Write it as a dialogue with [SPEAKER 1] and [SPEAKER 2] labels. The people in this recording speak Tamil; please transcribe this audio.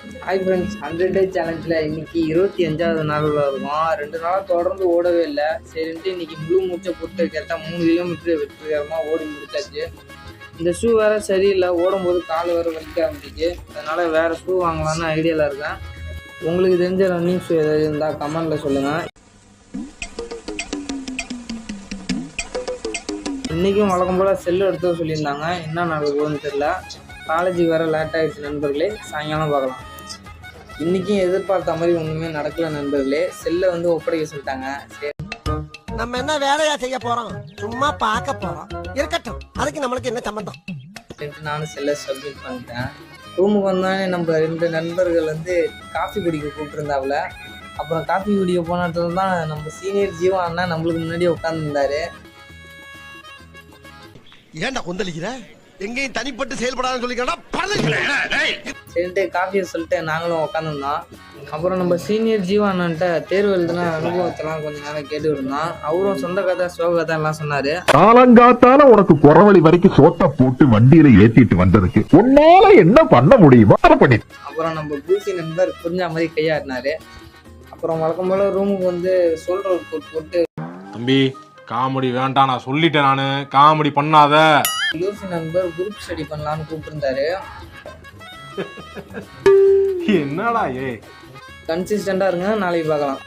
[SPEAKER 1] ஹாய் ஃப்ரெண்ட்ஸ், 100 டே சேலஞ்சில் இன்றைக்கி 25வது நாளில் இருக்கும். 2 நாளாக தொடர்ந்து ஓடவே இல்லை. சரின்ட்டு இன்றைக்கி முழு மூச்சை பொறுத்த கரெக்டாக 3 கிலோமீட்டர் வெற்றிகரமாக ஓடி முடிச்சாச்சு. இந்த ஷூ வேறு சரியில்லை, ஓடும்போது கால் வேறு வலிக்க ஆரம்பிச்சிச்சு. அதனால் வேறு ஷூ வாங்கலான்னு ஐடியாவில் இருக்கேன். உங்களுக்கு தெரிஞ்ச ரன்னிங் ஷூ எதாவது இருந்தால் கமெண்டில் சொல்லுங்கள். இன்றைக்கும் வழக்கம் போல் செல்லு எடுத்து சொல்லியிருந்தாங்க. என்ன நடக்க போகுதுன்னு தெரியல. காலேஜுக்கு வேறு லேட் ஆகிடுச்சு நண்பர்களே. சாயங்காலம் பார்க்கலாம். இன்றைக்கும் எதிர்பார்த்த மாதிரி ஒன்றுமே நடக்கல நண்பர்களே. செல்லை ஒப்படைக்க சொல்லிட்டாங்க. சரி,
[SPEAKER 2] நம்ம என்ன வேலையா செய்ய போகிறோம்? சும்மா பார்க்க போகிறோம். இருக்கட்டும், அதுக்கு நம்மளுக்கு என்ன சம்பந்தம்?
[SPEAKER 1] நானும் செல்லை சப்மிட் பண்ணிட்டேன். ரூமுக்கு வந்தானே நம்ம 2 நண்பர்கள் காஃபி குடிக்க கூப்பிட்டுருந்தாப்புல. அப்புறம் காஃபி குடிக்க போன இடத்துல தான் நம்ம சீனியர் ஜீவா அண்ணா நம்மளுக்கு முன்னாடியே உட்காந்துருந்தாரு.
[SPEAKER 2] ஏன்டா கொந்தளிக்கிற? எங்கேயும் தனிப்பட்டு செயல்படாதுன்னு சொல்லிக்கிறா.
[SPEAKER 1] சரின்ட்டு காஃபியை சொல்லிட்டு நாங்களும் உட்காந்துருந்தோம். அப்புறம் நம்ம சீனியர் ஜீவா அண்ணன்ட்ட தேர்வு எழுதுன அனுபவத்தெல்லாம் கொஞ்சம் நேரம் கேட்டு இருந்தோம். அவரும் சொந்த கதை சோக கதை எல்லாம் சொன்னாரு.
[SPEAKER 3] காலங்காத்தால உனக்கு குறவழி வரைக்கும் சோத்த போட்டு வண்டியில ஏத்திட்டு வந்ததுக்கு உன்னால என்ன பண்ண முடியுமோ அதை பண்ணி.
[SPEAKER 1] அப்புறம் நம்ம பூசி நண்பர் புரிஞ்ச மாதிரி கையாடினாரு. அப்புறம் வழக்கம் போல ரூமுக்கு சொல்ற ஒரு போட்டு,
[SPEAKER 4] தம்பி காமெடி வேண்டாம், நான் சொல்லிட்டேன், நானு காமெடி பண்ணாத.
[SPEAKER 1] லூசி நண்பர் குரூப் ஸ்டடி பண்ணலான்னு கூப்பிட்டுருந்தாரு.
[SPEAKER 4] என்னடா ஏ
[SPEAKER 1] கன்சிஸ்டண்டா இருங்க, நாளைக்கு பார்க்கலாம்.